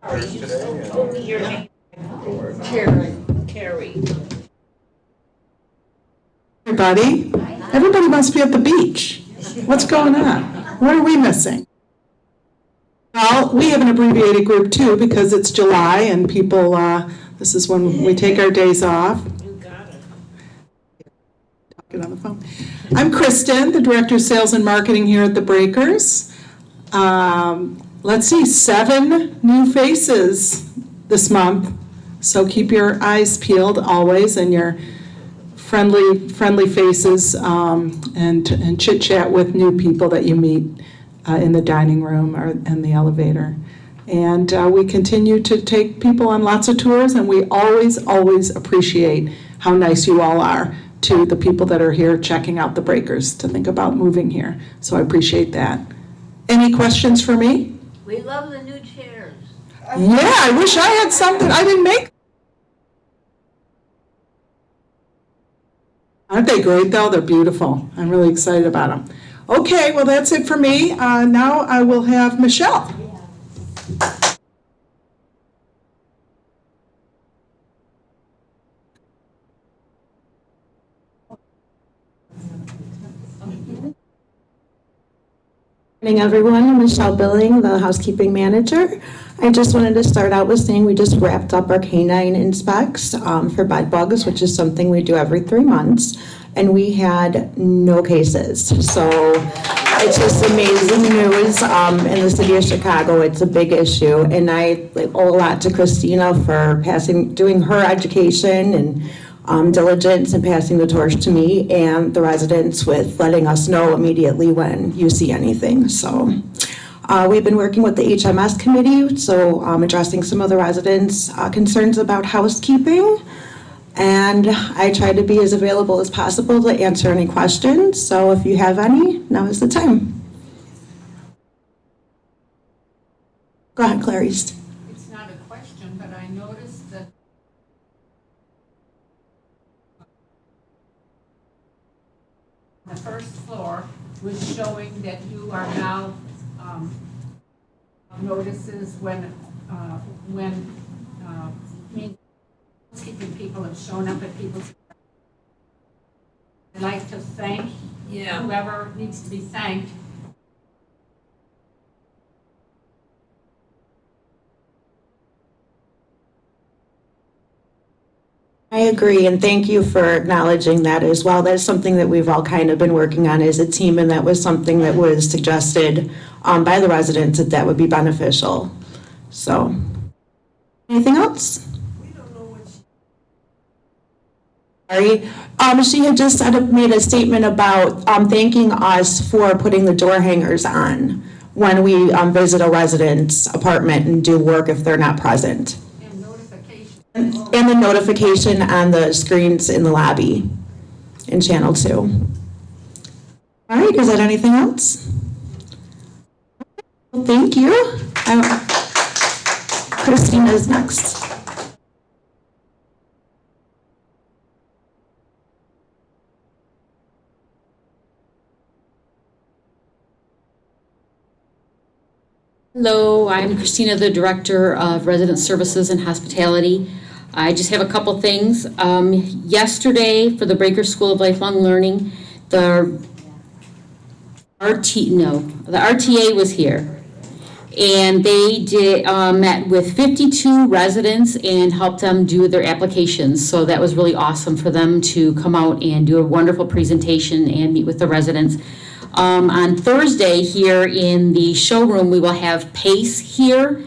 Told me your name. Carrie. Everybody must be at the beach. What's going on? What are we missing? Well, we have an abbreviated group too because it's July and people, this is when we take our days off. You got it. Talking on the phone. I'm Kristen, the Director of Sales and Marketing here at the Breakers. Let's see, 7 new faces this month. So keep your eyes peeled always and your friendly faces and chit chat with new people that you meet in the dining room or in the elevator. And we continue to take people on lots of tours, and we always appreciate how nice you all are to the people that are here checking out the Breakers to think about moving here. So I appreciate that. Any questions for me? We love the new chairs. Yeah, I wish I had something. I didn't make. Aren't they great though? They're beautiful. I'm really excited about them. Okay, well that's it for me. Now I will have Michelle. Good morning, everyone. I'm Michelle Billing, the housekeeping manager. I just wanted to start out with saying we just wrapped up our canine inspects for bed bugs, which is something we do every 3 months, and we had no cases. So it's just amazing news. In the city of Chicago, it's a big issue, and I owe a lot to Christina for doing her education and diligence and passing the torch to me and the residents with letting us know immediately when you see anything. So we've been working with the HMS committee, so addressing some of the residents' concerns about housekeeping. And I try to be as available as possible to answer any questions. So if you have any, now is the time. Go ahead, Clarice. It's not a question, but I noticed that the first floor was showing that you are now notices when housekeeping people have shown up at people's. I'd like to thank whoever needs to be thanked. I agree, and thank you for acknowledging that as well. That's something that we've all kind of been working on as a team, and that was something that was suggested by the residents that would be beneficial. So, anything else? We don't know what Sorry. She had just made a statement about thanking us for putting the door hangers on when we visit a resident's apartment and do work if they're not present. And the notification on the screens in the lobby in channel 2. All right, is that anything else? Well, thank you. Christina is next. Hello, I'm Christina, the Director of Resident Services and Hospitality. I just have a couple things. Yesterday, for the Breaker School of Lifelong Learning, the RTA was here. And they met with 52 residents and helped them do their applications. So that was really awesome for them to come out and do a wonderful presentation and meet with the residents. On Thursday here in the showroom, we will have PACE here,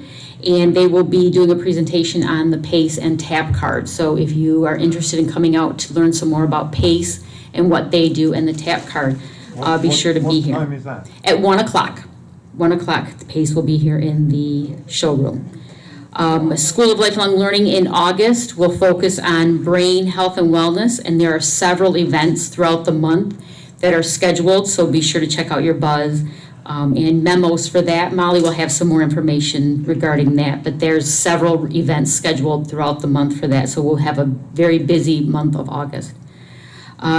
and they will be doing a presentation on the PACE and TAP card. So if you are interested in coming out to learn some more about PACE and what they do and the TAP card, be sure to be here. What time is that? At 1 o'clock. 1 o'clock, the PACE will be here in the showroom. School of Lifelong Learning in August will focus on brain health and wellness, and there are several events throughout the month that are scheduled, so be sure to check out your buzz and memos for that. Molly will have some more information regarding that, but there's several events scheduled throughout the month for that, so we'll have a very busy month of August.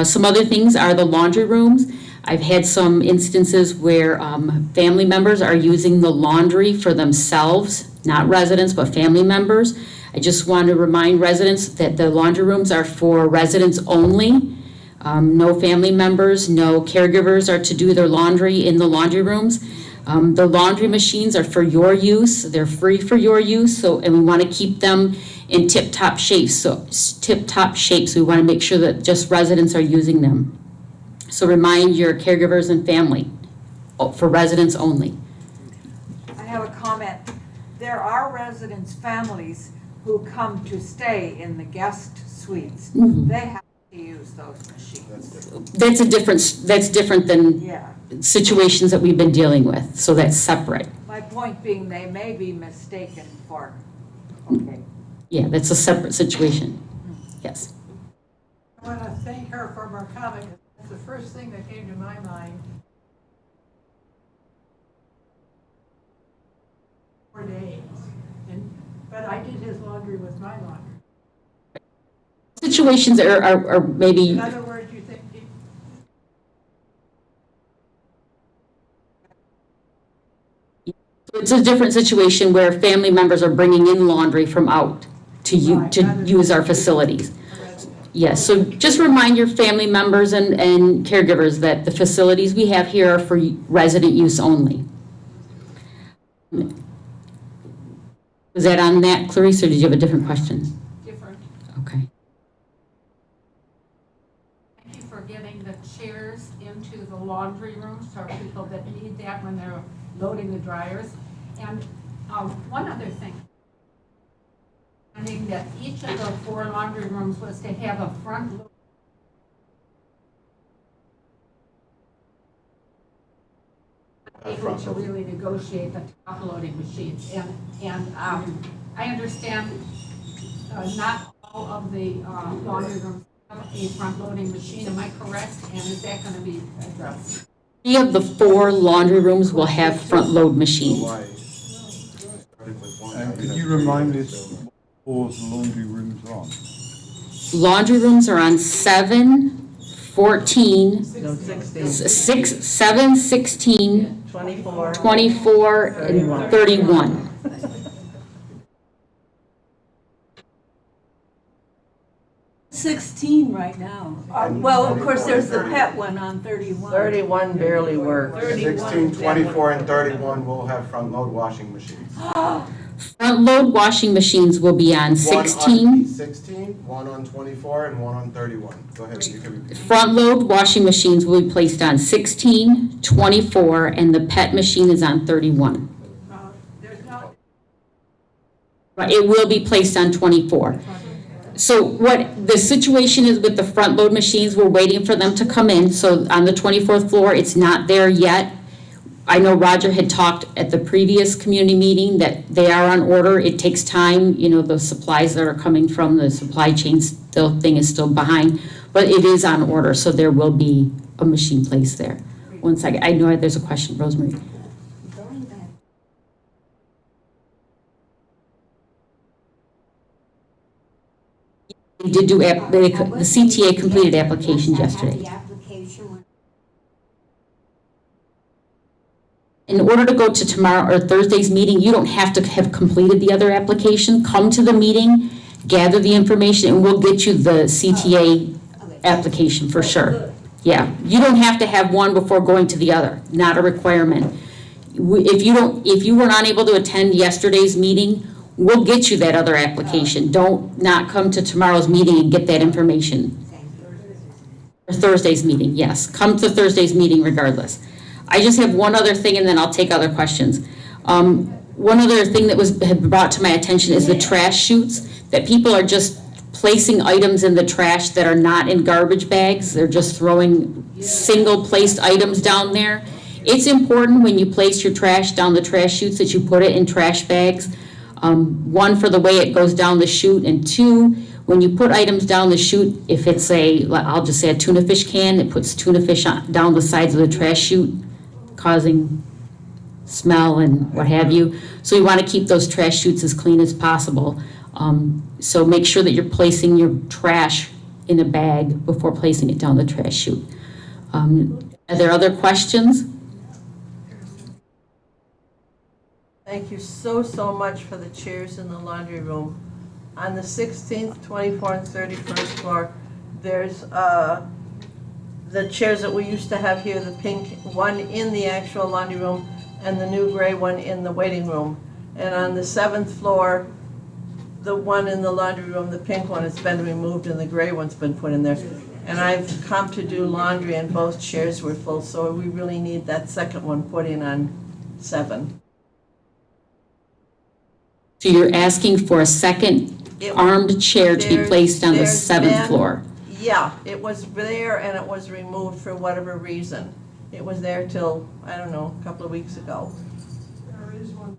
Some other things are the laundry rooms. I've had some instances where family members are using the laundry for themselves not residents, but family members. I just want to remind residents that the laundry rooms are for residents only. No family members, no caregivers are to do their laundry in the laundry rooms. The laundry machines are for your use. They're free for your use. And we want to keep them in tip-top shape. So we want to make sure that just residents are using them. So remind your caregivers and family, for residents only. I have a comment. There are residents' families who come to stay in the guest suites. Mhm. They have to use those machines. That's different than Yeah. situations that we've been dealing with. So that's separate. My point being, they may be mistaken for, okay. Yeah, that's a separate situation. Yes. I want to thank her for her comment. That's the first thing that came to my mind. 4 days. But I did his laundry with my laundry. Situations are maybe, In other words, you think, it's a different situation where family members are bringing in laundry from out to use our facilities. Yes, so just remind your family members and caregivers that the facilities we have here are for resident use only. Was that on that, Clarice, or did you have a different question? Different. Okay. Thank you for getting the chairs into the laundry rooms for people that need that when they're loading the dryers. And one other thing. I think that each of the 4 laundry rooms was to have a front load. Able to really negotiate the top loading machines. And I understand not all of the laundry rooms have a front loading machine. Am I correct? And is that going to be addressed? 3 of the 4 laundry rooms will have front load machines. And could you remind us what the laundry rooms are on? Laundry rooms are on 7, 14, 7, 16, 24, and 31. $16 right now. Well, of course, there's the pet one on 31. 31 barely works. 16, 24, and 31 will have front load washing machines. Front load washing machines will be on One 16. on 16, one on 24, and one on 31. Go ahead, you can repeat. Front load washing machines will be placed on 16, 24, and the pet machine is on 31. there's no, But it will be placed on 24. So what the situation is with the front load machines, we're waiting for them to come in. So on the 24th floor, it's not there yet. I know Roger had talked at the previous community meeting that they are on order. It takes time, the supplies that are coming from the supply chain thing is still behind, but it is on order, so there will be a machine placed there. One second, I know there's a question, Rosemary. They did do, the CTA completed applications yesterday. In order to go to tomorrow or Thursday's meeting, you don't have to have completed the other application. Come to the meeting, gather the information, and we'll get you the CTA application for sure. Yeah, you don't have to have one before going to the other, not a requirement. If you were not able to attend yesterday's meeting, we'll get you that other application. Don't not come to tomorrow's meeting and get that information. Or Thursday's meeting, yes. Come to Thursday's meeting regardless. I just have one other thing and then I'll take other questions. One other thing that had been brought to my attention is the trash chutes, that people are just placing items in the trash that are not in garbage bags. They're just throwing single placed items down there. It's important when you place your trash down the trash chutes that you put it in trash bags. One, for the way it goes down the chute, and 2, when you put items down the chute, if it's I'll just say a tuna fish can, it puts tuna fish down the sides of the trash chute, causing smell and what have you. So you want to keep those trash chutes as clean as possible. So make sure that you're placing your trash in a bag before placing it down the trash chute. Are there other questions? Thank you so much for the chairs in the laundry room. On the 16th, 24th, and 31st floor, there's the chairs that we used to have here, the pink one in the actual laundry room and the new gray one in the waiting room. And on the 7th floor, the one in the laundry room, the pink one, has been removed and the gray one's been put in there. And I've come to do laundry and both chairs were full, so we really need that second one put in on 7. So you're asking for a second armed chair to be placed on the 7th floor? Yeah, it was there and it was removed for whatever reason. It was there till, I don't know, a couple of weeks ago. There is one.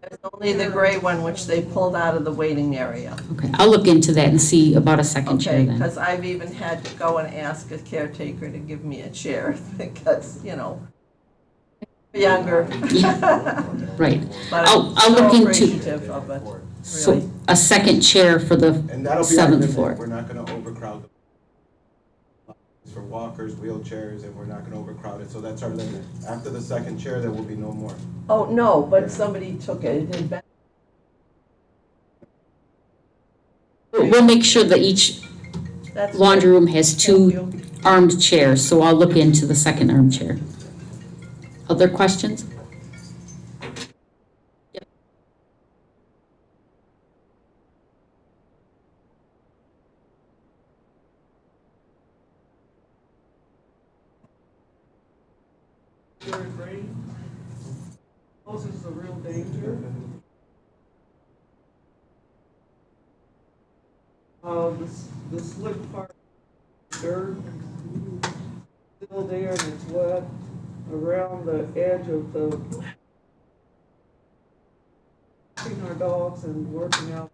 There's only the gray one, which they pulled out of the waiting area. Okay, I'll look into that and see about a second chair Okay, then. because I've even had to go and ask a caretaker to give me a chair because, you know, younger. Right. But I'll I'm look so into, appreciative of it, so really. a second chair for the And that'll be our 7th limit. floor. We're not gonna overcrowd the it's for walkers, wheelchairs, and we're not gonna overcrowd it, so that's our limit. After the second chair, there will be no more. Oh, no, but somebody took it. It had been We'll make sure that each That's laundry good. room has Thank 2 you. armed chairs, so I'll look into the second armed chair. Other questions? Poses a real danger. The slick part, dirt, still there and it's wet around the edge of the walking our dogs and working out.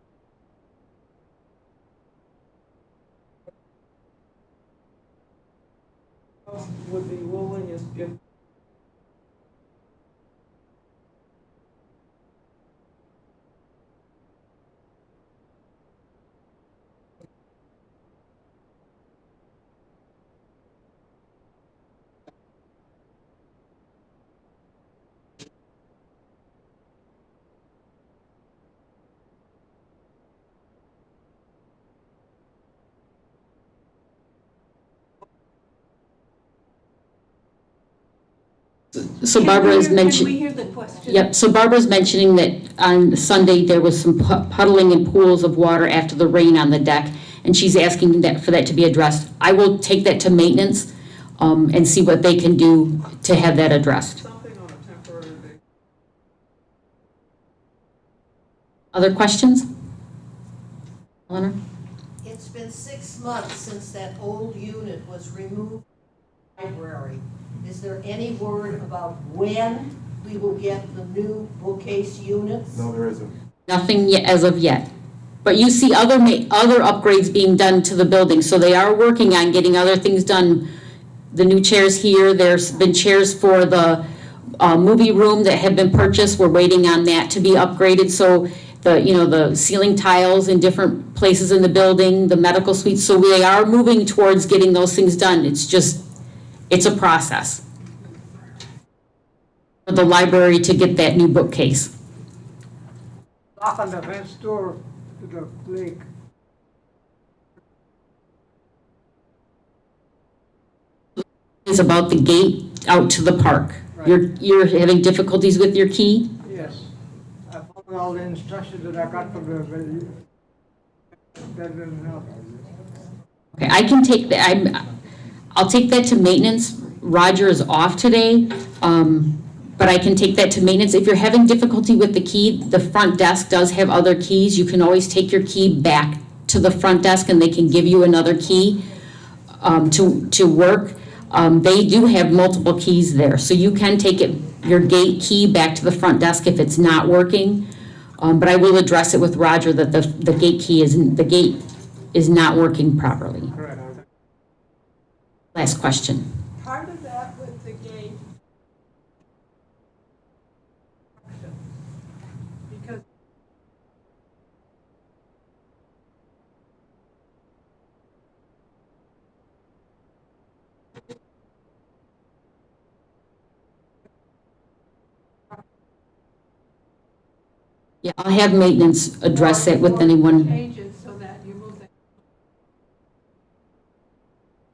Would be willing if So Barbara has Can we mentioned, hear the question? yep, so Barbara's mentioning that on Sunday, there was some puddling and pools of water after the rain on the deck, and she's asking for that to be addressed. I will take that to maintenance, and see what they can do to have that addressed. something on a temporary basis. Other questions? Eleanor? It's been 6 months since that old unit was removed from the library. Is there any word about when we will get the new bookcase units? No, there isn't. Nothing yet, as of yet. But you see other upgrades being done to the building, so they are working on getting other things done. The new chairs here, there's been chairs for the movie room that have been purchased. We're waiting on that to be upgraded, so the ceiling tiles in different places in the building, the medical suites, so they are moving towards getting those things done. It's a process for the library to get that new bookcase. Lock on the fence door to the lake. It's about the gate out to the park. You're having difficulties with your key? Yes. I followed all the instructions that I got from the, that didn't help. Okay, I can take that, I'll take that to maintenance. Roger is off today, but I can take that to maintenance. If you're having difficulty with the key, the front desk does have other keys. You can always take your key back to the front desk and they can give you another key to work. They do have multiple keys there, so you can take your gate key back to the front desk if it's not working. But I will address it with Roger that the gate is not working properly. Correct. Last question. Part of that with the gate. Because Yeah, I'll have maintenance address it with anyone. Change it so that you move it.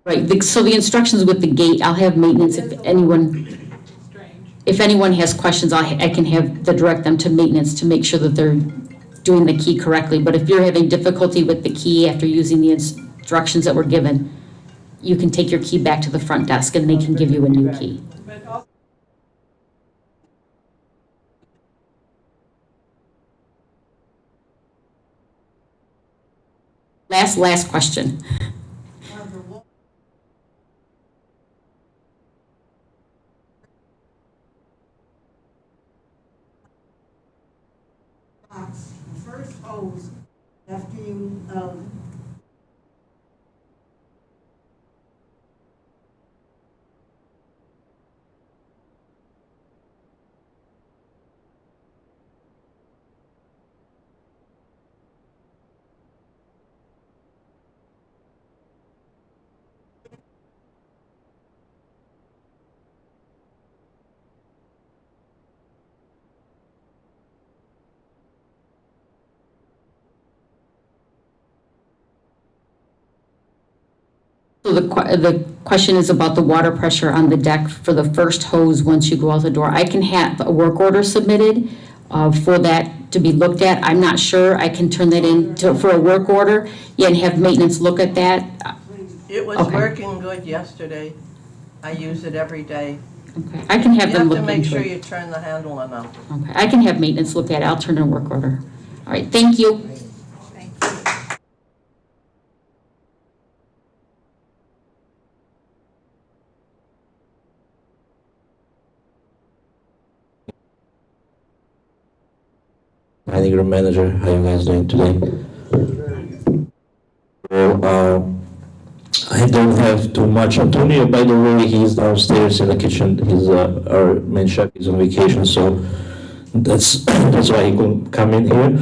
Right, so the instructions with the gate, I'll have maintenance if anyone, Strange. if anyone has questions, I can have direct them to maintenance to make sure that they're doing the key correctly. But if you're having difficulty with the key after using the instructions that were given, you can take your key back to the front desk and they can give you a new key. But also, Last question. First hose, after you, So the question is about the water pressure on the deck for the first hose once you go out the door. I can have a work order submitted for that to be looked at. I'm not sure. I can turn that in for a work order, yeah, and have maintenance look at that. It was Okay. working good yesterday. I use it every day. Okay, I can have You them have look to make into sure it. you turn the handle enough. Okay, I can have maintenance look at it. I'll turn in a work order. All right, thank you. Thank you. Mining Room Manager, how you guys doing today? Well, I don't have too much. Antonio, by the way, he's downstairs in the kitchen. He's our main chef. He's on vacation, so that's that's why he couldn't come in here.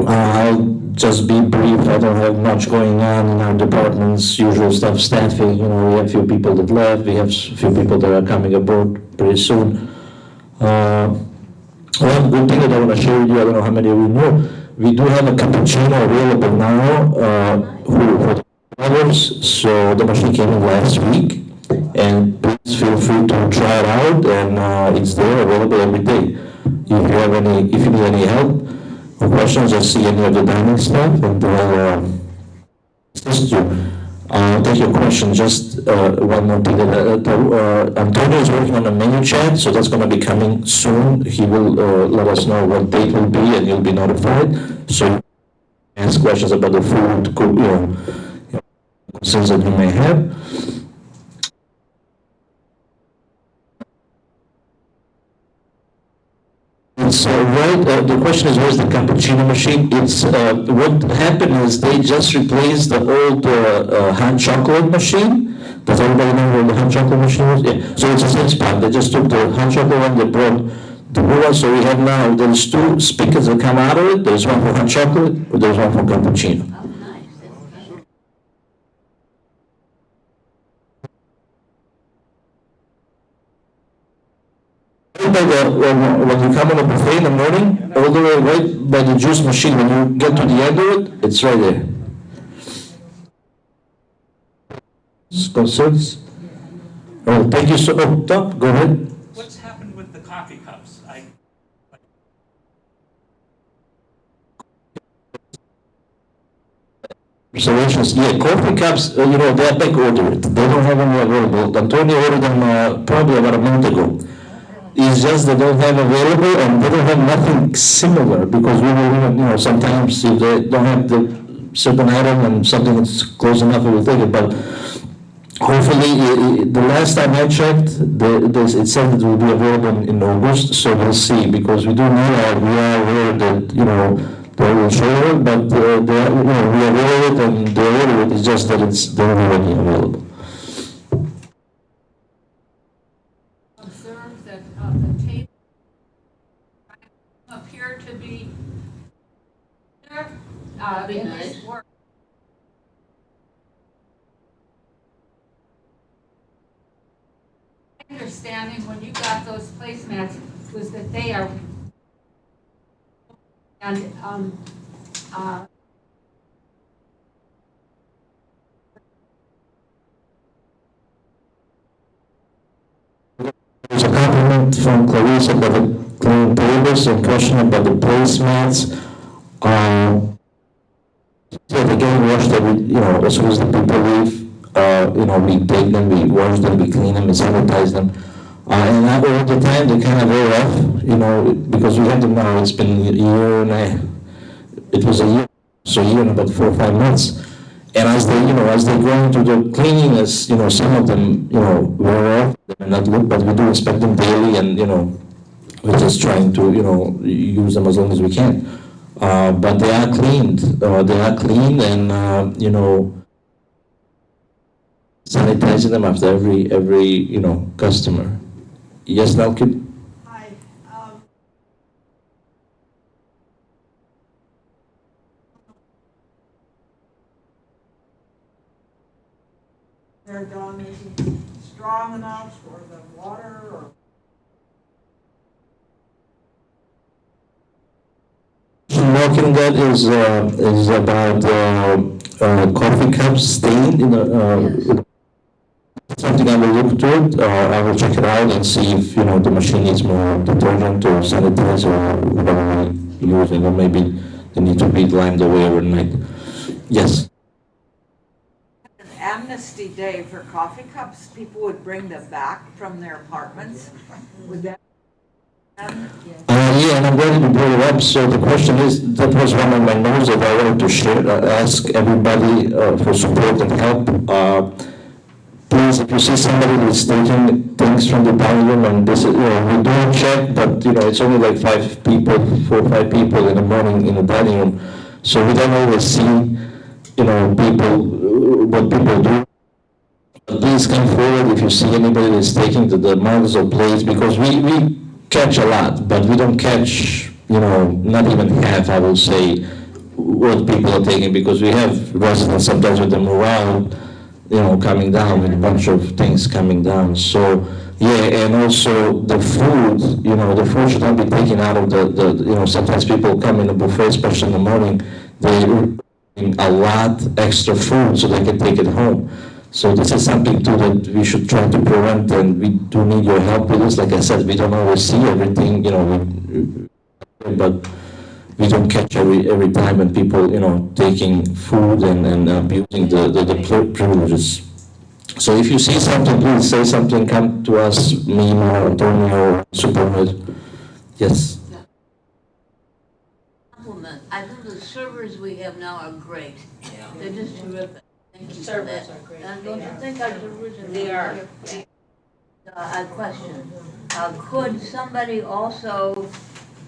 I'll just be brief. I don't have much going on in our departments. Usual stuff, staffing. You know, we have a few people that left. We have a few people that are coming aboard pretty soon. One good thing that I want to share with you, I don't know how many of you know, we do have a cappuccino available now for others. So the machine came in last week, and please feel free to try it out, and it's there available every day. If you need any help or questions, just see any of the dining staff, and they'll assist you. Take your question. Just one more thing. Antonio is working on a menu chat, so that's going to be coming soon. He will let us know what date will be, and you'll be notified. So you can ask questions about the food, concerns that you may have. So the question is, where's the cappuccino machine? It's what happened is they just replaced the old hot chocolate machine. Does everybody know where the hot chocolate machine was? Yeah. So it's the same spot. They just took the hot chocolate one, they brought the blue one. So we have now, there's two speakers that come out of it. There's one for hot chocolate, there's one for cappuccino. When you come on a buffet in the morning, all the way right by the juice machine, when you get to the end of it, it's right there. Concerns? Oh, thank you so much. Tom, go ahead. What's happened with the coffee cups? Reservations, yeah, coffee cups, they're back ordered. They don't have any available. Antonio ordered them probably about a month ago. It's just they don't have available, and they don't have nothing similar, because we will, sometimes if they don't have the certain item and something that's close enough, we will take it. But hopefully, the last time I checked, it said it will be available in August, so we'll see, because we do know we are aware that, they will show it, but we are aware of it, and they're aware of it. It's just that they don't have any available. observe that the table appear to be in this work. My understanding when you got those placemats was that they are And, There's a compliment from Clarissa about the clean tables and question about the placemats. So they get washed every, as soon as the people leave, we take them, we wash them, we clean them, we sanitize them. And all the time they kind of wear off, because we have them now, it's been a year it was a year, so a year and about 4 or 5 months. And as they go into the cleaning, some of them, wear off, they may not look, but we do inspect them daily and, we're just trying to, use them as long as we can. But they are cleaned, and, sanitizing them after every, customer. Yes, now, Kid? Hi, Their dog isn't strong enough for the water or? Walking that is about coffee cups stain in the, something I will look to it, I will check it out and see if, the machine needs more detergent or sanitizer or whatever we're using, or maybe they need to be limed away overnight. Yes. An amnesty day for coffee cups, people would bring them back from their apartments. Would that? Yeah, and I'm ready to bring it up. So the question is, that was one of my notes that I wanted to share, ask everybody for support and help. Please, if you see somebody that's taking things from the dining room, and this is, we do a check, but it's only like 4 or 5 people in the morning in the dining room. So we don't always see, what people do. Please come forward if you see anybody that's taking the mugs or plates, because we catch a lot, but we don't catch, not even half, I will say, what people are taking, because we have residents sometimes with the morale, coming down, with a bunch of things coming down. So, yeah, and also the food, the food should not be taken out of the sometimes people come in the buffet, especially in the morning, they bring a lot extra food so they can take it home. So this is something too that we should try to prevent, and we do need your help with this. Like I said, we don't always see everything, but we don't catch every time when people, taking food and abusing the privileges. So if you see something, please say something, come to us, me, or Antonio, Supervisor. Yes. Compliment. I think the servers we have now are great. They're just terrific. Thank you for that. servers are great. And don't you think our servers are? They are. A question. Could somebody also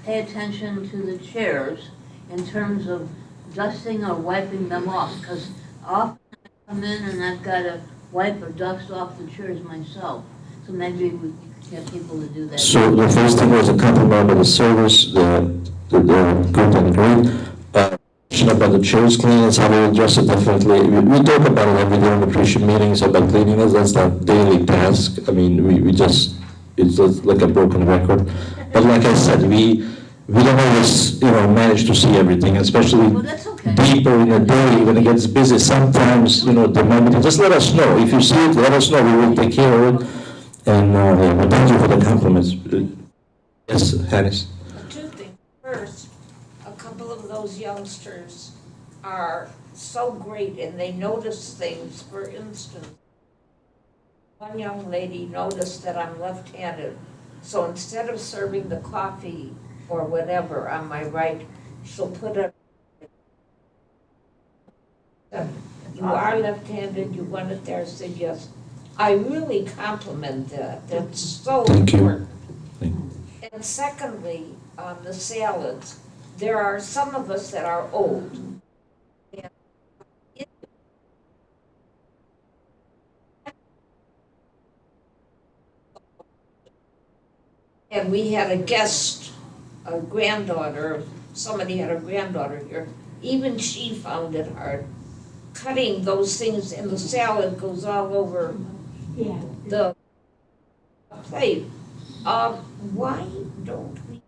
pay attention to the chairs in terms of dusting or wiping them off? Because often I come in and I've got to wipe or dust off the chairs myself. So maybe we can get people to do that. So the first thing was a compliment about the service, the good and great. About the chairs cleanliness, how we address it definitely. We talk about it every day on the appreciation meetings about cleanliness. That's not daily task. I mean, it's just like a broken record. But like I said, we don't always, manage to see everything, especially deeper in the day when it gets busy. Sometimes, the moment, just let us know. If you see it, let us know. We will take care of it. And well, thank you for the compliments. Yes, Hannes. Two things. First, a couple of those youngsters are so great and they notice things. For instance, one young lady noticed that I'm left-handed, so instead of serving the coffee or whatever on my right, she'll put it. You are left-handed, you want it there, I said yes. I really compliment that, that's so important. And secondly, on the salads, there are some of us that are old. And we had a guest, a granddaughter, somebody had a granddaughter here. Even she found it hard. Cutting those things and the salad goes all over the plate. Why don't we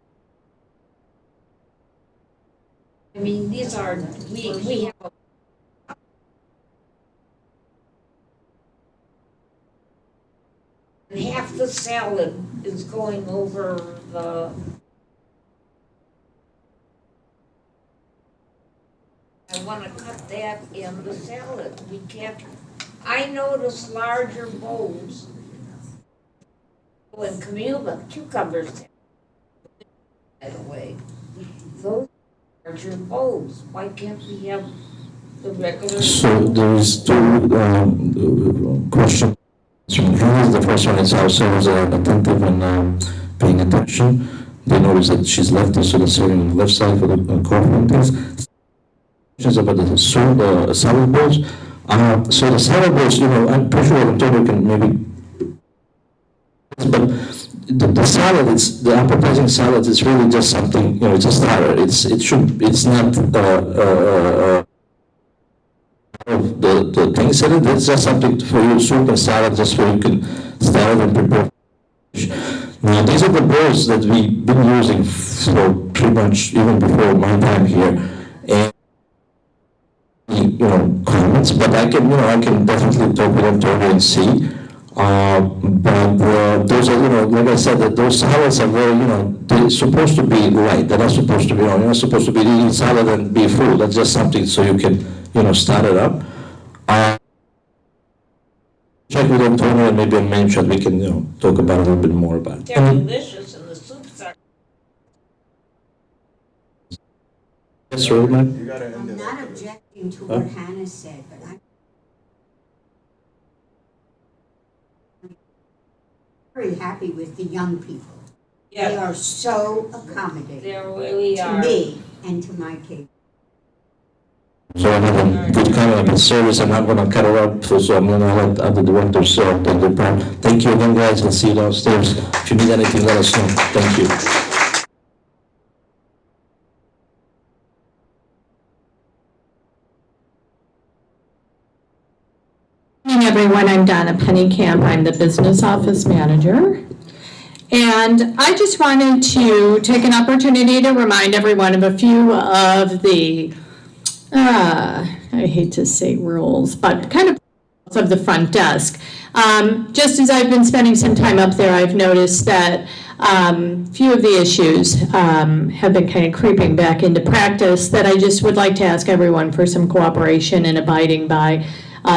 I mean, these are, we have and half the salad is going over the. I want to cut that in the salad. We can't, I notice larger bowls. When cucumbers, by the way, those larger bowls, why can't we have the regular? So there is two questions from Julie. The first one is how servers are attentive and paying attention. They notice that she's left us, so the serving on the left side for the coffee things. Questions about the salad bowls. So the salad bowls, I'm pretty sure Antonio can maybe. But the salad, the appetizing salad is really just something, it's a starter. It's not the things in it. It's just something for you, soup and salad, just so you can start and prepare. Now these are the bowls that we've been using for pretty much even before my time here, and comments. But I can definitely talk with Antonio and see. But those are, like I said, that those salads are very, they're supposed to be light. They're not supposed to be, you're not supposed to be eating salad and be full. That's just something so you can, start it up. Check with Antonio and maybe on main chat we can, talk about a little bit more about it. They're delicious and the soups are. Yes, Roman? You gotta end I'm it. not objecting to what Hannah said, but I'm very happy with the young people. Yeah. They are so accommodating They really to are. me and to my kids. So I have a good comment about service. I'm not gonna cut her up, so I'm gonna let other directors take the part. Thank you again, guys. I'll see you downstairs. If you need anything, let us know. Thank you. Good evening, everyone. I'm Donna Pennycamp. I'm the business office manager. And I just wanted to take an opportunity to remind everyone of a few of the, I hate to say rules, but kind of the front desk. Just as I've been spending some time up there, I've noticed that few of the issues have been kind of creeping back into practice that I just would like to ask everyone for some cooperation in abiding by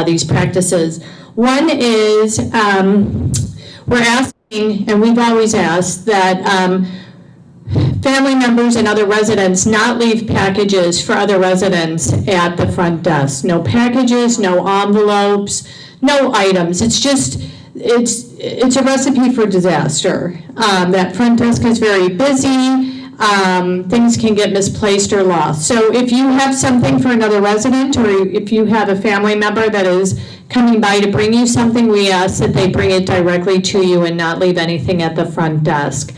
these practices. One is we're asking, and we've always asked, that family members and other residents not leave packages for other residents at the front desk. No packages, no envelopes, no items. It's just, it's a recipe for disaster. That front desk is very busy. Things can get misplaced or lost. So if you have something for another resident, or if you have a family member that is coming by to bring you something, we ask that they bring it directly to you and not leave anything at the front desk.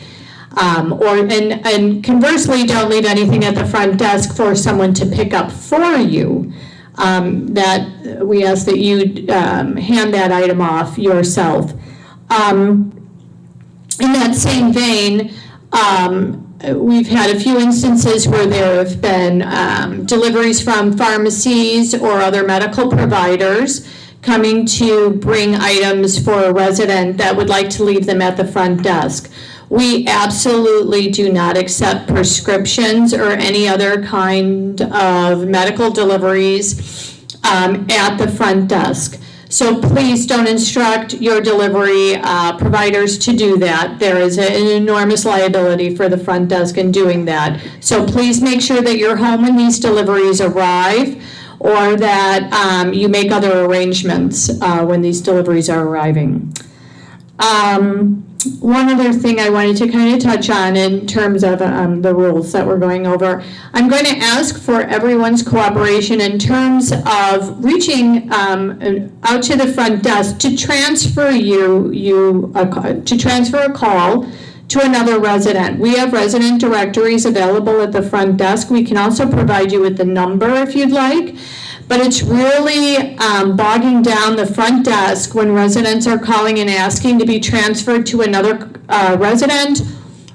And conversely, don't leave anything at the front desk for someone to pick up for you. That we ask that you hand that item off yourself. In that same vein, we've had a few instances where there have been deliveries from pharmacies or other medical providers coming to bring items for a resident that would like to leave them at the front desk. We absolutely do not accept prescriptions or any other kind of medical deliveries at the front desk. So please don't instruct your delivery providers to do that. There is an enormous liability for the front desk in doing that. So please make sure that you're home when these deliveries arrive, or that you make other arrangements when these deliveries are arriving. One other thing I wanted to kind of touch on in terms of the rules that we're going over. I'm going to ask for everyone's cooperation in terms of reaching out to the front desk to transfer transfer a call to another resident. We have resident directories available at the front desk. We can also provide you with the number if you'd like. But it's really bogging down the front desk when residents are calling and asking to be transferred to another resident,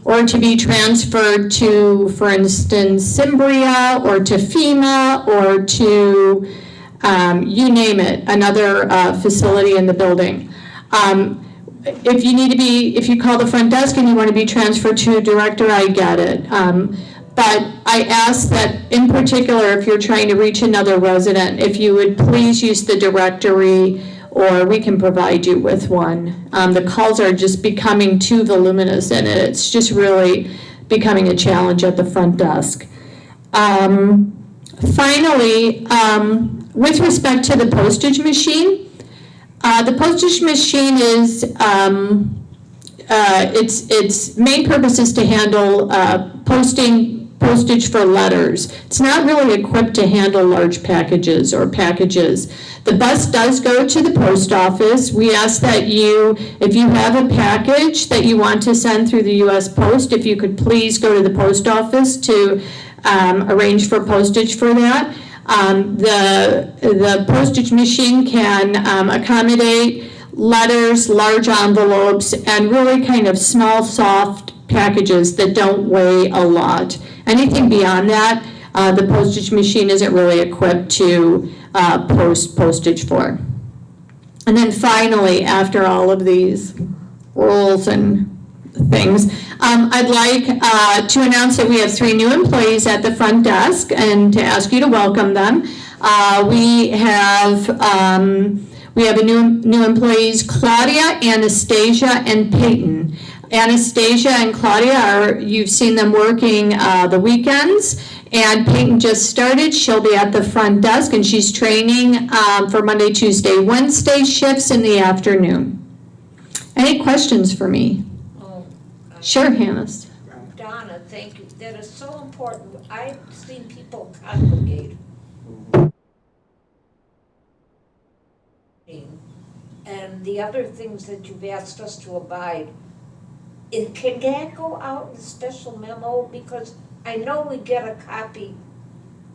or to be transferred to, for instance, Cimbria or to FEMA or to, you name it, another facility in the building. If you call the front desk and you want to be transferred to a director, I get it. But I ask that, in particular, if you're trying to reach another resident, if you would please use the directory, or we can provide you with one. The calls are just becoming too voluminous, and it's just really becoming a challenge at the front desk. Finally, with respect to the postage machine, the postage machine is, its main purpose is to handle postage for letters. It's not really equipped to handle large packages or packages. The bus does go to the post office. We ask that if you have a package that you want to send through the US Post, if you could please go to the post office to arrange for postage for that. The postage machine can accommodate letters, large envelopes, and really kind of small, soft packages that don't weigh a lot. Anything beyond that, the postage machine isn't really equipped to post postage for. And then finally, after all of these rules and things, I'd like to announce that we have 3 new employees at the front desk and to ask you to welcome them. We have a new employees, Claudia, Anastasia, and Peyton. Anastasia and Claudia you've seen them working the weekends, and Peyton just started. She'll be at the front desk, and she's training for Monday, Tuesday, Wednesday shifts in the afternoon. Any questions for me? Sure, Hannah. Donna, thank you. That is so important. I've seen people congregate. And the other things that you've asked us to abide, can that go out in a special memo? Because I know we get a copy.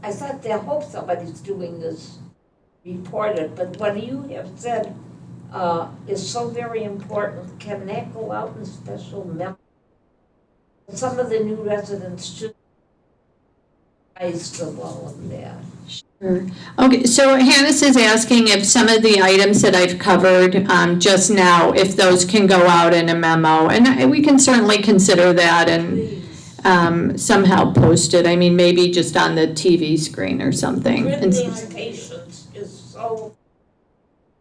I hope somebody's doing this reported, but what you have said is so very important. Can that go out in a special memo? Some of the new residents should advise of all of that. Sure. Okay, so Hannah is asking if some of the items that I've covered just now, if those can go out in a memo, and we can certainly consider that and somehow post it. I mean, maybe just on the TV screen or something. Written patience is so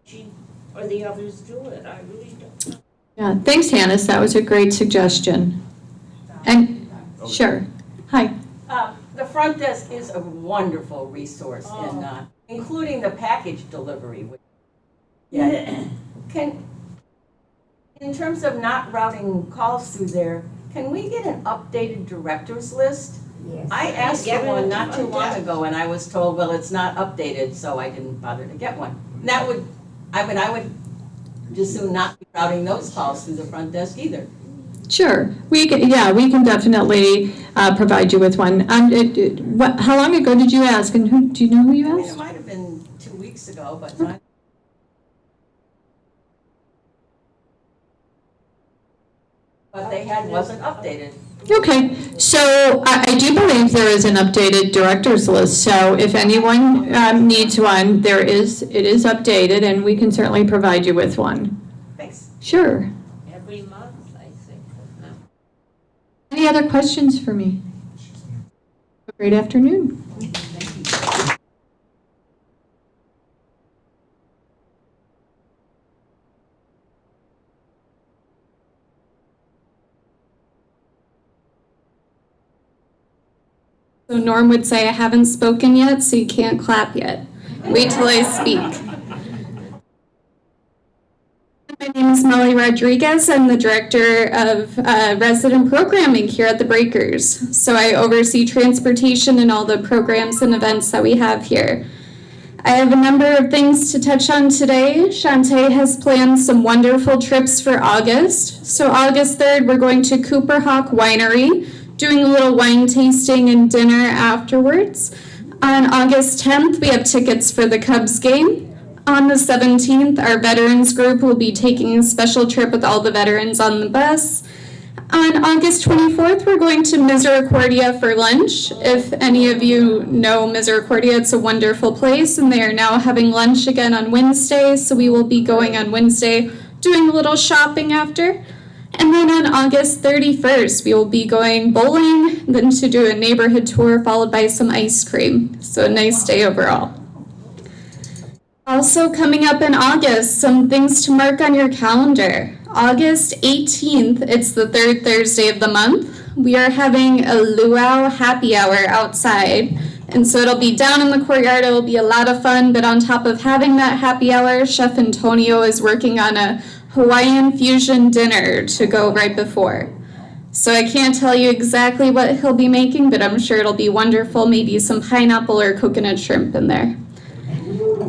cheap, or the others do it. I really don't know. Yeah, thanks, Hannah. That was a great suggestion. And sure. Hi. The front desk is a wonderful resource, including the package delivery. In terms of not routing calls through there, can we get an updated directors list? Yes. I asked for one not too long ago, and I was told, well, it's not updated, so I didn't bother to get one. And I would just soon not be routing those calls through the front desk either. Sure, we can definitely provide you with one. How long ago did you ask, and do you know who you asked? It might have been 2 weeks ago, but they wasn't updated. Okay, so I do believe there is an updated directors list. So if anyone needs one, it is updated, and we can certainly provide you with one. Thanks. Sure. Every month, I think. Any other questions for me? Have a great afternoon. So Norm would say, I haven't spoken yet, so you can't clap yet. Wait till I speak. My name is Molly Rodriguez. I'm the Director of Resident Programming here at the Breakers. So I oversee transportation and all the programs and events that we have here. I have a number of things to touch on today. Shantae has planned some wonderful trips for August. So August 3rd, we're going to Cooper Hawk Winery, doing a little wine tasting and dinner afterwards. On August 10th, we have tickets for the Cubs game. On the 17th, our veterans group will be taking a special trip with all the veterans on the bus. On August 24th, we're going to Misericordia for lunch. If any of you know Misericordia, it's a wonderful place, and they are now having lunch again on Wednesday, so we will be going on Wednesday, doing a little shopping after. And then on August 31st, we will be going bowling, then to do a neighborhood tour, followed by some ice cream. So a nice day overall. Also coming up in August, some things to mark on your calendar. August 18th, it's the third Thursday of the month. We are having a luau happy hour outside. And so it'll be down in the courtyard. It'll be a lot of fun. But on top of having that happy hour, Chef Antonio is working on a Hawaiian fusion dinner to go right before. So I can't tell you exactly what he'll be making, but I'm sure it'll be wonderful. Maybe some pineapple or coconut shrimp in there.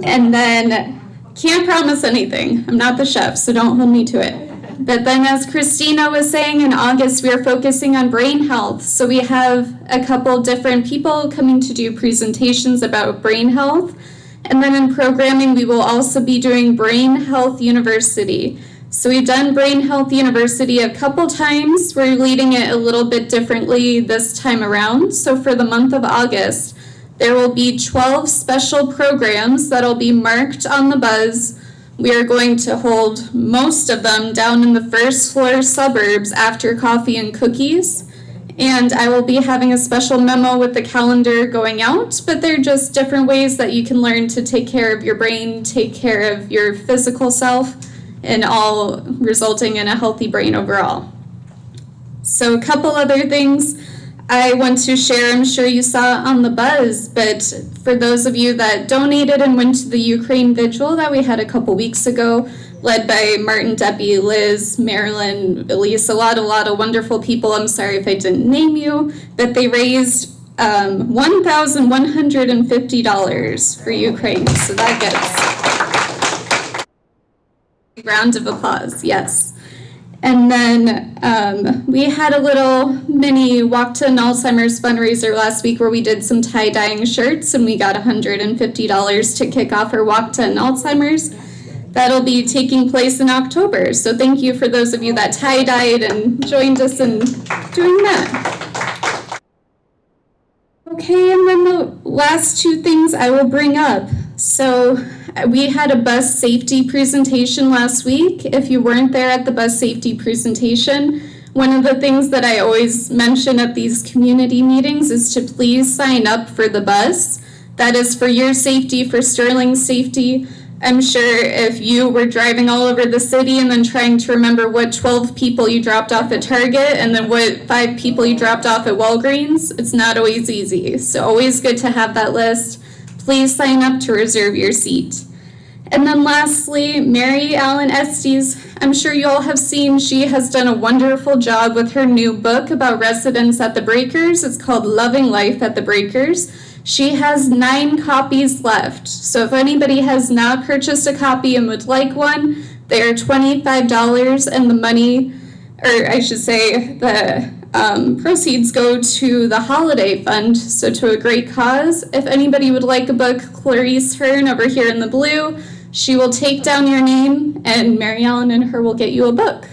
And then, can't promise anything. I'm not the chef, so don't hold me to it. But then, as Christina was saying, in August, we are focusing on brain health. So we have a couple different people coming to do presentations about brain health. And then in programming, we will also be doing Brain Health University. So we've done Brain Health University a couple times. We're leading it a little bit differently this time around. So for the month of August, there will be 12 special programs that'll be marked on the buzz. We are going to hold most of them down in the first floor suburbs after coffee and cookies. And I will be having a special memo with the calendar going out, but they're just different ways that you can learn to take care of your brain, take care of your physical self, and all resulting in a healthy brain overall. So a couple other things I want to share, I'm sure you saw on the buzz, but for those of you that donated and went to the Ukraine Vigil that we had a couple weeks ago, led by Martin, Debbie, Liz, Marilyn, Elise, a lot of wonderful people. I'm sorry if I didn't name you, but they raised $1,150 for Ukraine, so that gets a round of applause, yes. And then we had a little mini Walk to an Alzheimer's fundraiser last week where we did some tie-dyeing shirts, and we got $150 to kick off our Walk to an Alzheimer's. That'll be taking place in October. So thank you for those of you that tie-dyed and joined us in doing that. Okay, and then the last two things I will bring up. So we had a bus safety presentation last week. If you weren't there at the bus safety presentation, one of the things that I always mention at these community meetings is to please sign up for the bus. That is for your safety, for Sterling's safety. I'm sure if you were driving all over the city and then trying to remember what 12 people you dropped off at Target and then what 5 people you dropped off at Walgreens, it's not always easy. So always good to have that list. Please sign up to reserve your seat. And then lastly, Mary Ellen Estes, I'm sure you all have seen, she has done a wonderful job with her new book about residents at the Breakers. It's called Loving Life at the Breakers. She has 9 copies left. So if anybody has not purchased a copy and would like one, they are $25, and the money, or I should say the proceeds go to the holiday fund, so to a great cause. If anybody would like a book, Clarice Hearn over here in the blue, she will take down your name and Mary Ellen and her will get you a book.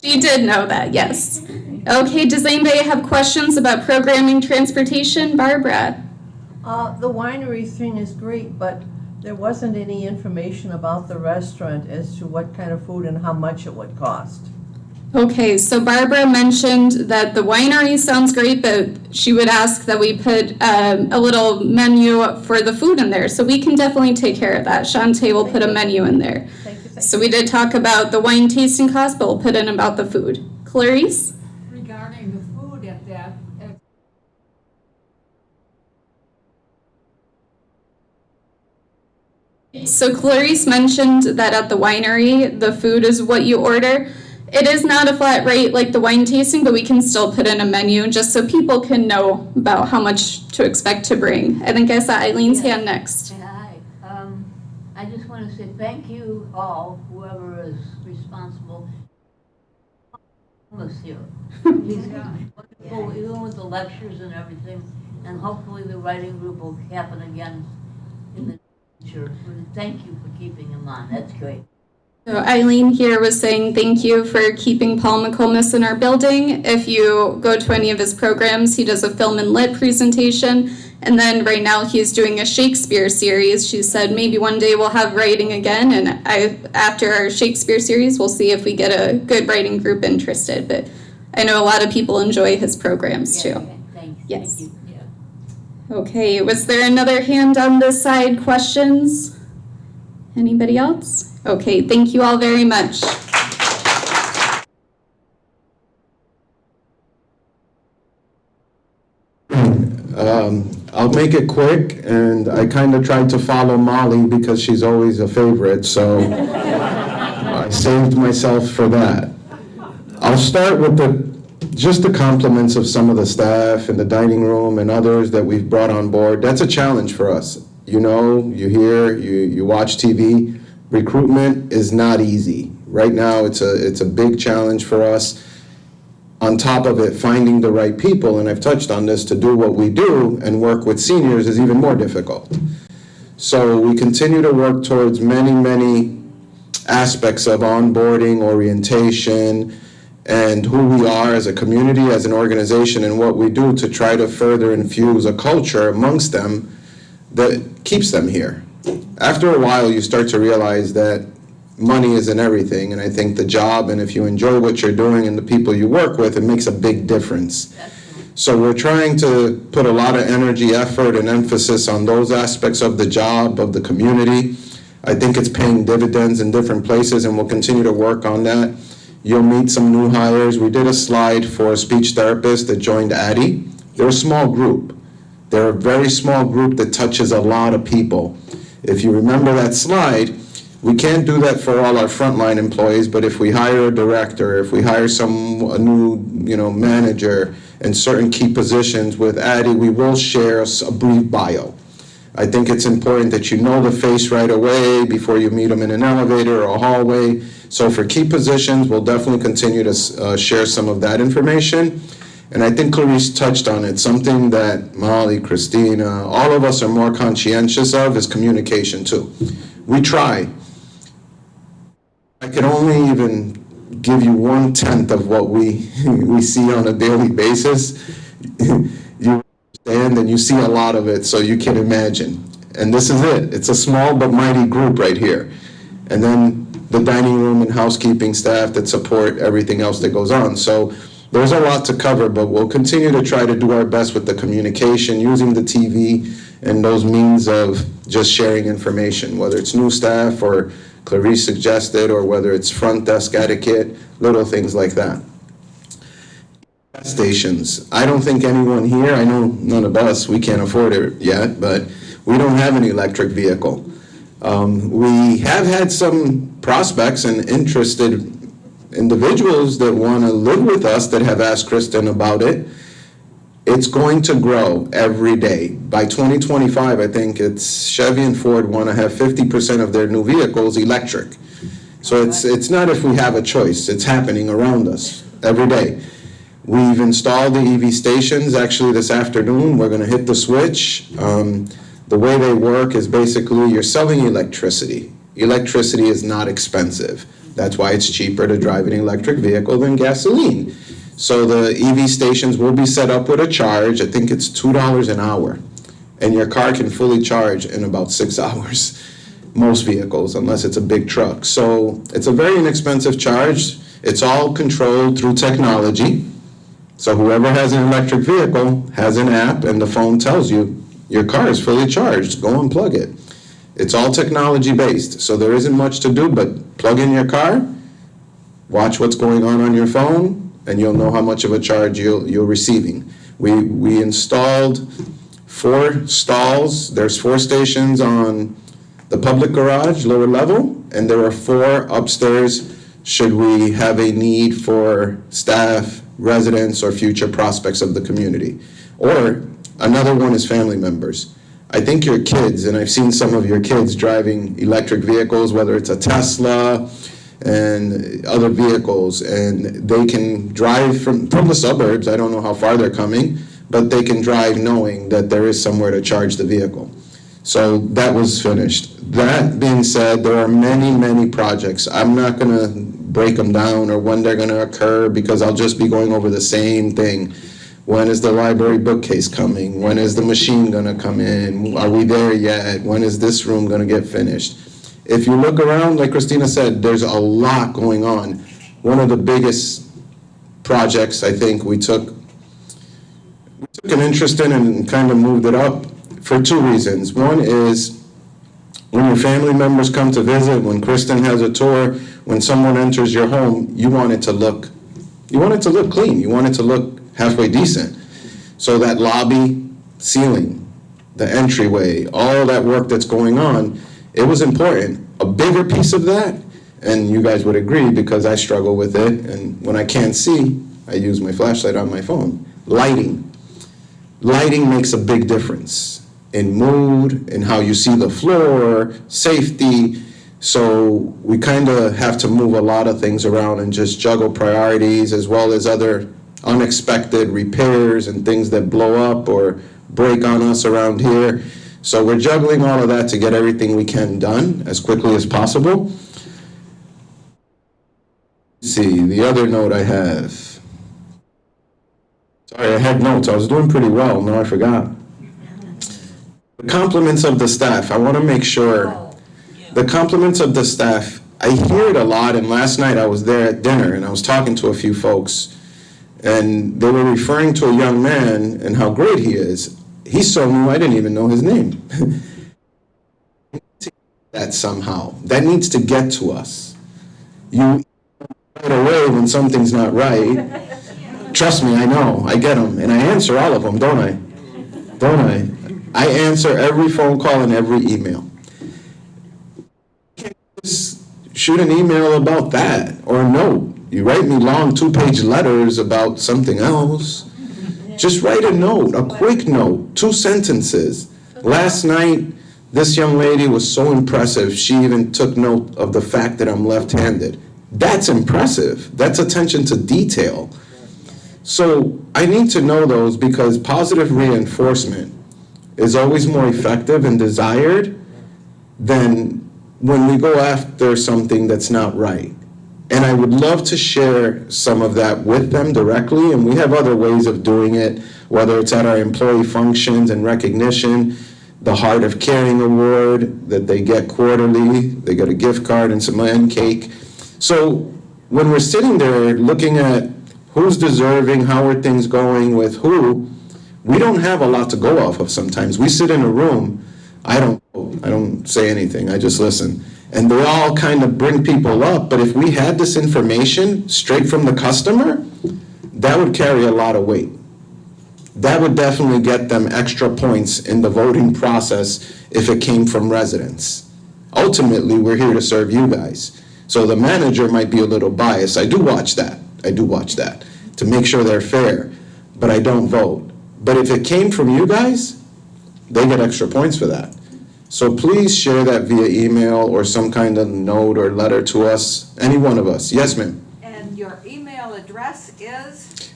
She did know that, yes. Okay, does anybody have questions about programming transportation? Barbara? The winery thing is great, but there wasn't any information about the restaurant as to what kind of food and how much it would cost. Okay, so Barbara mentioned that the winery sounds great, but she would ask that we put a little menu for the food in there. So we can definitely take care of that. Shantae will put a menu in there. So we did talk about the wine tasting cost, but we'll put in about the food. Clarice? Regarding the food at that, So Clarice mentioned that at the winery, the food is what you order. It is not a flat rate like the wine tasting, but we can still put in a menu just so people can know about how much to expect to bring. I think I saw Eileen's hand next. Hi. I just want to say thank you all, whoever is responsible. Us here. These wonderful, even with the lectures and everything, and hopefully the writing group will happen again in the future. Thank you for keeping them on. That's great. So Eileen here was saying thank you for keeping Paul McComas in our building. If you go to any of his programs, he does a film and lit presentation. And then right now he's doing a Shakespeare series. She said maybe one day we'll have writing again. And after our Shakespeare series, we'll see if we get a good writing group interested. But I know a lot of people enjoy his programs too. Thanks. Yes. Thank you. Yeah. Okay, was there another hand on this side? Questions? Anybody else? Okay, thank you all very much. I'll make it quick, and I kind of tried to follow Molly because she's always a favorite, so I saved myself for that. I'll start with just the compliments of some of the staff in the dining room and others that we've brought on board. That's a challenge for us. You know, you hear, you watch TV. Recruitment is not easy. Right now, it's a big challenge for us. On top of it, finding the right people, and I've touched on this, to do what we do and work with seniors is even more difficult. So we continue to work towards many, many aspects of onboarding, orientation, and who we are as a community, as an organization, and what we do to try to further infuse a culture amongst them that keeps them here. After a while, you start to realize that money isn't everything, and I think the job, and if you enjoy what you're doing and the people you work with, it makes a big difference. So we're trying to put a lot of energy, effort, and emphasis on those aspects of the job, of the community. I think it's paying dividends in different places, and we'll continue to work on that. You'll meet some new hires. We did a slide for a speech therapist that joined Addie. They're a small group. They're a very small group that touches a lot of people. If you remember that slide, we can't do that for all our frontline employees, but if we hire a director, if we hire a new manager in certain key positions with Addie, we will share a brief bio. I think it's important that you know the face right away before you meet them in an elevator or a hallway. So for key positions, we'll definitely continue to share some of that information. And I think Clarice touched on it. Something that Molly, Christina, all of us are more conscientious of is communication too. We try. I can only even give you 1/10 of what we see on a daily basis. You understand, and you see a lot of it, so you can imagine. And this is it. It's a small but mighty group right here. And then the dining room and housekeeping staff that support everything else that goes on. So there's a lot to cover, but we'll continue to try to do our best with the communication, using the TV and those means of just sharing information, whether it's new staff or Clarice suggested, or whether it's front desk etiquette, little things like that. Gas stations. I don't think anyone here, I know none of us, we can't afford it yet, but we don't have an electric vehicle. We have had some prospects and interested individuals that want to live with us that have asked Kristen about it. It's going to grow every day. By 2025, I think it's Chevy and Ford want to have 50% of their new vehicles electric. So it's not if we have a choice, it's happening around us every day. We've installed the EV stations actually this afternoon. We're going to hit the switch. The way they work is basically you're selling electricity. Electricity is not expensive. That's why it's cheaper to drive an electric vehicle than gasoline. So the EV stations will be set up with a charge. I think it's $2 an hour. And your car can fully charge in about 6 hours. Most vehicles, unless it's a big truck. So it's a very inexpensive charge. It's all controlled through technology. So whoever has an electric vehicle has an app, and the phone tells you your car is fully charged. Go and plug it. It's all technology based. So there isn't much to do but plug in your car, watch what's going on your phone, and you'll know how much of a charge you're receiving. We installed 4 stalls. There's 4 stations on the public garage, lower level, and there are 4 upstairs should we have a need for staff, residents, or future prospects of the community. Or another one is family members. I think your kids, and I've seen some of your kids driving electric vehicles, whether it's a Tesla and other vehicles, and they can drive from the suburbs. I don't know how far they're coming, but they can drive knowing that there is somewhere to charge the vehicle. So that was finished. That being said, there are many, many projects. I'm not gonna break them down or when they're gonna occur because I'll just be going over the same thing. When is the library bookcase coming? When is the machine gonna come in? Are we there yet? When is this room gonna get finished? If you look around, like Christina said, there's a lot going on. One of the biggest projects I think we took an interest in and kind of moved it up for two reasons. One is when your family members come to visit, when Kristen has a tour, when someone enters your home, you want it to look clean. You want it to look halfway decent. So that lobby ceiling, the entryway, all that work that's going on, it was important. A bigger piece of that, and you guys would agree because I struggle with it, and when I can't see, I use my flashlight on my phone. Lighting. Lighting makes a big difference in mood, in how you see the floor, safety. So we kind of have to move a lot of things around and just juggle priorities as well as other unexpected repairs and things that blow up or break on us around here. So we're juggling all of that to get everything we can done as quickly as possible. Let's see, the other note I have. Sorry, I had notes. I was doing pretty well. No, I forgot. The compliments of the staff. I want to make sure. The compliments of the staff, I hear it a lot, and last night I was there at dinner and I was talking to a few folks and they were referring to a young man and how great he is. He's so new, I didn't even know his name. That somehow, that needs to get to us. You right away when something's not right. Trust me, I know, I get them, and I answer all of them, don't I? Don't I? I answer every phone call and every email. Just shoot an email about that, or a note. You write me long 2-page letters about something else. Just write a note, a quick note, 2 sentences. Last night, this young lady was so impressive, she even took note of the fact that I'm left-handed. That's impressive. That's attention to detail. So I need to know those because positive reinforcement is always more effective and desired than when we go after something that's not right. And I would love to share some of that with them directly, and we have other ways of doing it, whether it's at our employee functions and recognition, the Heart of Caring Award that they get quarterly, they get a gift card and some end cake. So when we're sitting there looking at who's deserving, how are things going with who, we don't have a lot to go off of sometimes. We sit in a room, I don't say anything, I just listen. And they all kind of bring people up, but if we had this information straight from the customer, that would carry a lot of weight. That would definitely get them extra points in the voting process if it came from residents. Ultimately, we're here to serve you guys. So the manager might be a little biased. I do watch that to make sure they're fair, but I don't vote. But if it came from you guys, they get extra points for that. So please share that via email or some kind of note or letter to us, any one of us. Yes, ma'am? And your email address is?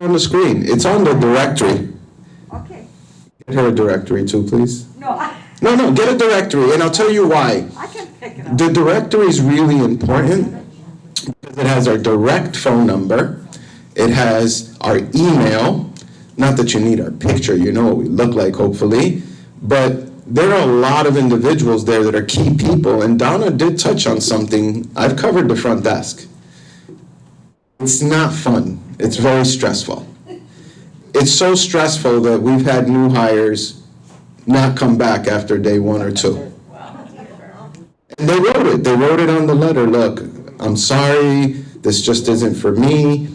On the screen. It's on the directory. Okay. Get her a directory too, please. No, No, get a directory, and I'll tell you why. I can pick it up. The directory is really important because it has our direct phone number, it has our email, not that you need our picture, you know what we look like, hopefully, but there are a lot of individuals there that are key people, and Donna did touch on something. I've covered the front desk. It's not fun. It's very stressful. It's so stressful that we've had new hires not come back after day 1 or 2. And they wrote it on the letter, look, I'm sorry, this just isn't for me.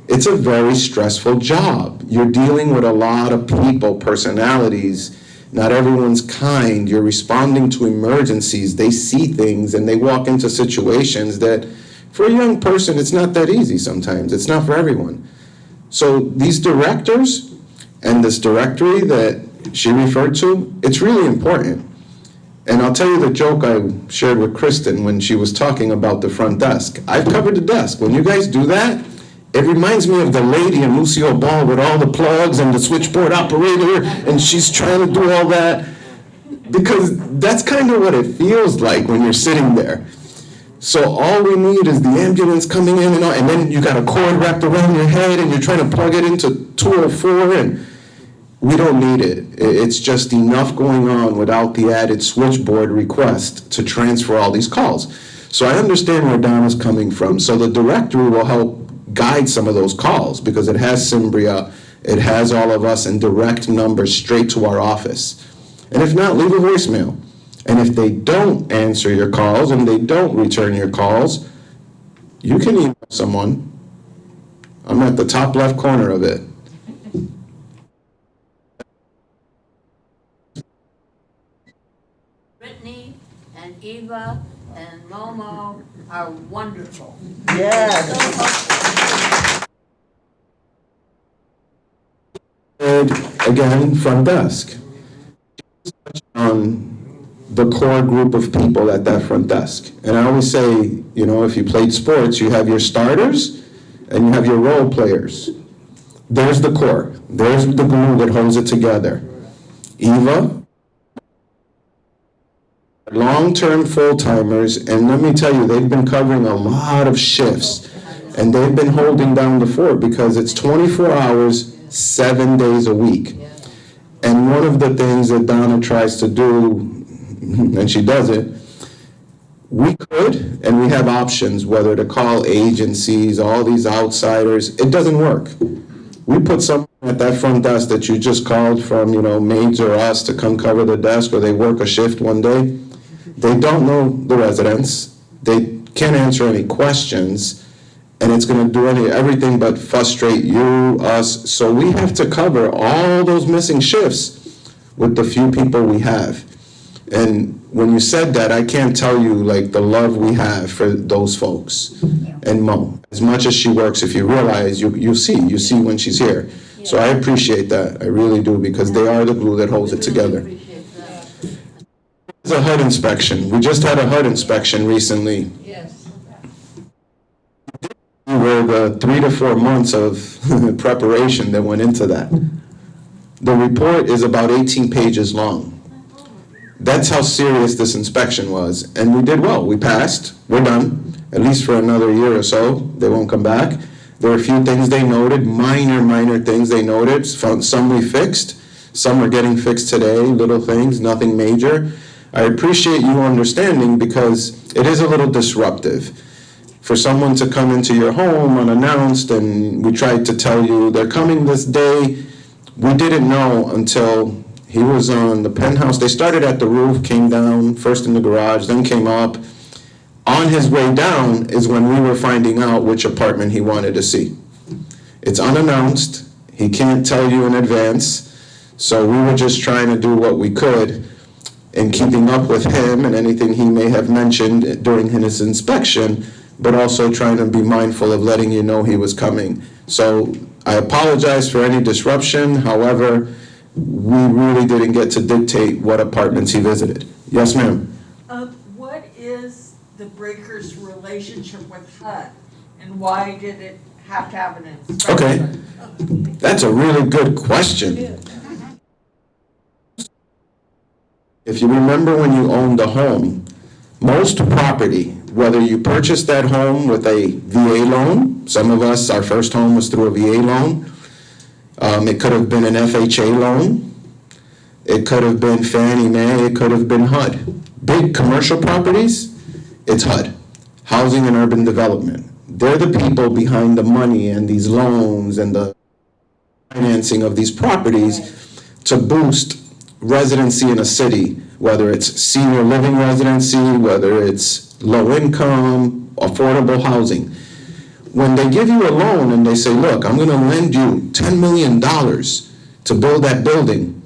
It's a very stressful job. You're dealing with a lot of people, personalities. Not everyone's kind. You're responding to emergencies. They see things and they walk into situations that for a young person, it's not that easy sometimes. It's not for everyone. So these directors and this directory that she referred to, it's really important. And I'll tell you the joke I shared with Kristen when she was talking about the front desk. I've covered the desk. When you guys do that, It reminds me of the lady in Lucille Ball with all the plugs and the switchboard operator, and she's trying to do all that. Because that's kind of what it feels like when you're sitting there. So all we need is the ambulance coming in and then you got a cord wrapped around your head and you're trying to plug it into 204, and we don't need it. It's just enough going on without the added switchboard request to transfer all these calls. So I understand where Donna's coming from. So the directory will help guide some of those calls because it has Cimbria, it has all of us and direct numbers straight to our office. And if not, leave a voicemail. And if they don't answer your calls and they don't return your calls, you can email someone. I'm at the top left corner of it. Brittany and Eva and Momo are wonderful. Yes. And again, front desk. On the core group of people at that front desk. And I always say, you know, if you played sports, you have your starters and you have your role players. There's the core. There's the glue that holds it together. Eva, long-term full-timers, and let me tell you, they've been covering a lot of shifts, and they've been holding down the fort because it's 24 hours, 7 days a week. And one of the things that Donna tries to do, and she does it, we could, and we have options, whether to call agencies, all these outsiders, it doesn't work. We put someone at that front desk that you just called from, you know, maids or us to come cover the desk, or they work a shift one day. They don't know the residents, they can't answer any questions, and it's gonna do everything but frustrate you, us. So we have to cover all those missing shifts with the few people we have. And when you said that, I can't tell you like the love we have for those folks. And Mo, as much as she works, if you realize, you see when she's here. So I appreciate that, I really do, because they are the glue that holds it together. There's a HUD inspection. We just had a HUD inspection recently. Yes. Were the 3 to 4 months of preparation that went into that. The report is about 18 pages long. That's how serious this inspection was. And we did well. We passed. We're done. At least for another year or so. They won't come back. There were a few things they noted, minor things they noted. Some we fixed. Some are getting fixed today, little things, nothing major. I appreciate you understanding because it is a little disruptive. For someone to come into your home unannounced and we tried to tell you they're coming this day, we didn't know until he was on the penthouse. They started at the roof, came down, first in the garage, then came up. On his way down is when we were finding out which apartment he wanted to see. It's unannounced, he can't tell you in advance, so we were just trying to do what we could in keeping up with him and anything he may have mentioned during his inspection, but also trying to be mindful of letting you know he was coming. So I apologize for any disruption. However, we really didn't get to dictate what apartments he visited. Yes, ma'am? What is the Breakers' relationship with HUD? And why did it have to have an inspection? Okay, that's a really good question. If you remember when you owned a home, most property, whether you purchased that home with a VA loan, some of us, our first home was through a VA loan. It could have been an FHA loan. It could have been Fannie Mae. It could have been HUD. Big commercial properties, it's HUD, Housing and Urban Development. They're the people behind the money and these loans and the financing of these properties to boost residency in a city, whether it's senior living residency, whether it's low income, affordable housing. When they give you a loan and they say, look, I'm gonna lend you $10 million to build that building,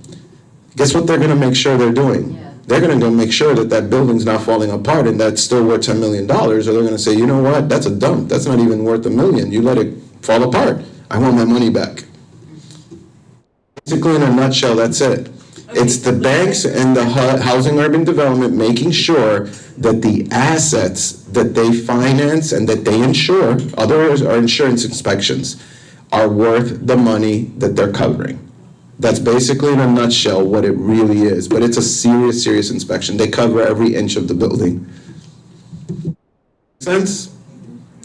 guess what they're gonna make sure they're doing? Yeah. They're gonna go make sure that that building's not falling apart and that's still worth $10 million, or they're gonna say, you know what, that's a dump, that's not even worth $1 million, you let it fall apart, I want my money back. Basically, in a nutshell, that's it. It's the banks and the Housing Urban Development making sure that the assets that they finance and that they insure, others are insurance inspections, are worth the money that they're covering. That's basically in a nutshell what it really is, but it's a serious, serious inspection. They cover every inch of the building. Sense?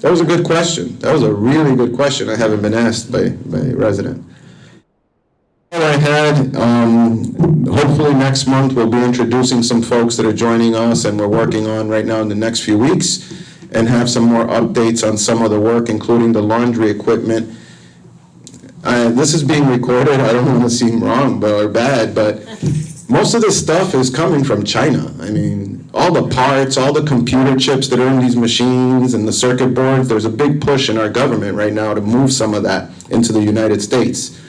That was a good question. That was a really good question. I haven't been asked by a resident. All I had, hopefully next month we'll be introducing some folks that are joining us and we're working on right now in the next few weeks and have some more updates on some of the work, including the laundry equipment. This is being recorded. I don't want to seem wrong or bad, but most of this stuff is coming from China. I mean, all the parts, all the computer chips that are in these machines and the circuit boards, there's a big push in our government right now to move some of that into the United States.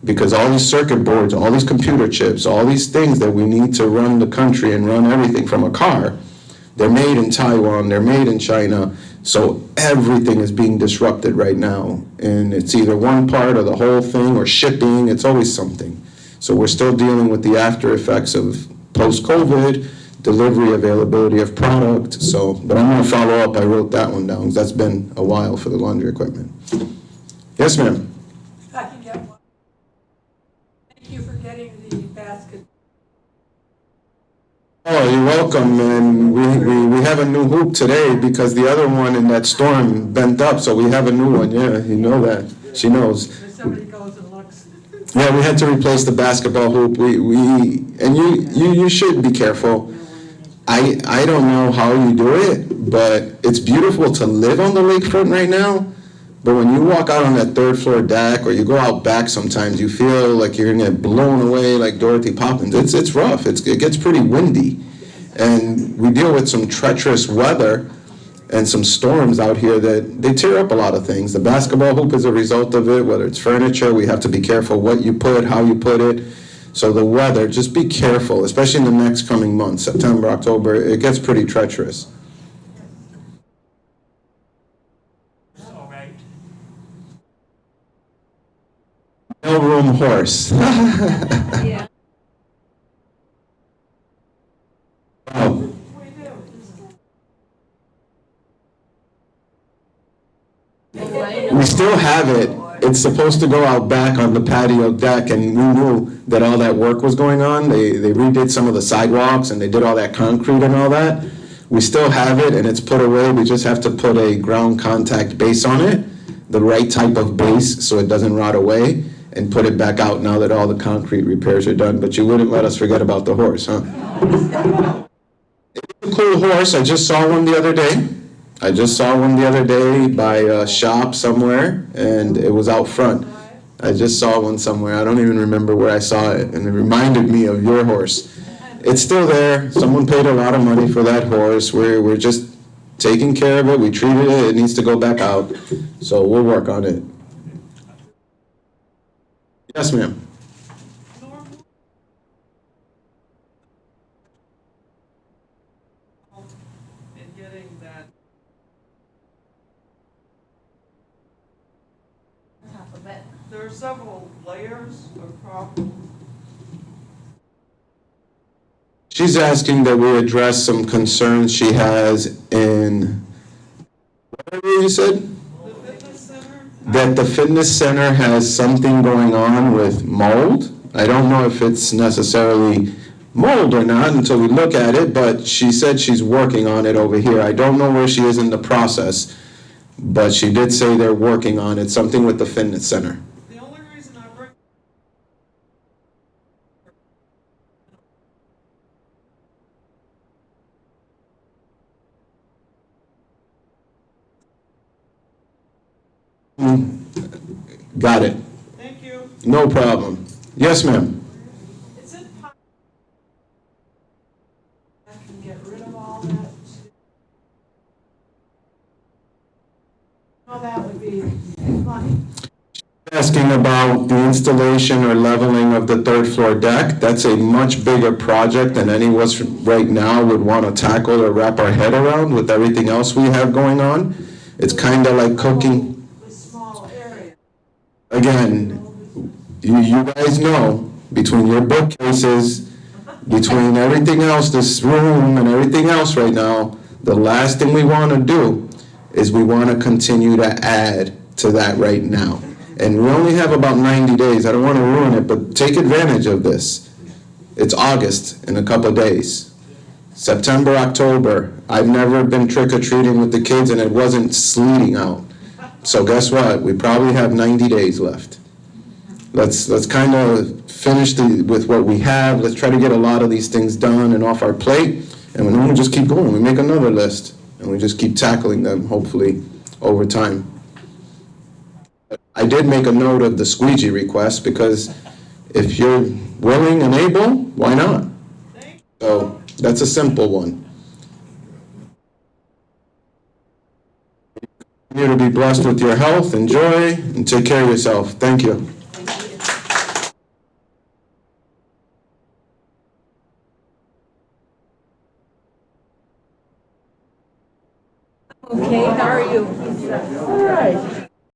Because all these circuit boards, all these computer chips, all these things that we need to run the country and run everything from a car, they're made in Taiwan, they're made in China, so everything is being disrupted right now. And it's either one part or the whole thing or shipping, it's always something. So we're still dealing with the after effects of post-COVID, delivery availability of product, so, but I'm gonna follow up, I wrote that one down, because that's been a while for the laundry equipment. Yes, ma'am? I can get one. Thank you for getting the basket. Oh, you're welcome, and we have a new hoop today because the other one in that storm bent up, so we have a new one, yeah, you know that, she knows. If somebody goes and looks. Yeah, we had to replace the basketball hoop, and you should be careful. I don't know how you do it, but it's beautiful to live on the lakefront right now. But when you walk out on that third floor deck or you go out back sometimes, you feel like you're gonna get blown away like Dorothy Poppins. It's rough, it gets pretty windy. And we deal with some treacherous weather and some storms out here that they tear up a lot of things. The basketball hoop is a result of it, whether it's furniture, we have to be careful what you put, how you put it. So the weather, just be careful, especially in the next coming months, September, October, it gets pretty treacherous. Mailroom horse. Yeah. Oh. We still have it. It's supposed to go out back on the patio deck, and we knew that all that work was going on. They redid some of the sidewalks, and they did all that concrete and all that. We still have it, and it's put away. We just have to put a ground contact base on it, the right type of base so it doesn't rot away, and put it back out now that all the concrete repairs are done. But you wouldn't let us forget about the horse, huh? It's a cool horse. I just saw one the other day. By a shop somewhere, and it was out front. I just saw one somewhere. I don't even remember where I saw it, and it reminded me of your horse. It's still there. Someone paid a lot of money for that horse. We're just taking care of it. We treated it. It needs to go back out. So we'll work on it. Yes, ma'am. In getting that. There are several layers of problems. She's asking that we address some concerns she has in, whatever you said? The fitness center? That the fitness center has something going on with mold. I don't know if it's necessarily mold or not until we look at it, but she said she's working on it over here. I don't know where she is in the process, but she did say they're working on it, something with the fitness center. The only reason I bring Got it. Thank you. No problem. Yes, ma'am. Is it possible I can get rid of all that? Oh, that would be funny. Asking about the installation or leveling of the third floor deck. That's a much bigger project than any of us right now would want to tackle or wrap our head around with everything else we have going on. It's kind of like cooking. The small area. Again, you guys know between your bookcases, between everything else, this room and everything else right now, the last thing we want to do is we want to continue to add to that right now. And we only have about 90 days. I don't want to ruin it, but take advantage of this. It's August in a couple of days. September, October. I've never been trick-or-treating with the kids and it wasn't sleeting out. So guess what? We probably have 90 days left. Let's kind of finish with what we have. Let's try to get a lot of these things done and off our plate. And then we just keep going. We make another list and we just keep tackling them, hopefully, over time. I did make a note of the squeegee request because if you're willing and able, why not? So that's a simple one. Continue to be blessed with your health, enjoy, and take care of yourself. Thank you. Okay, how are you? All right.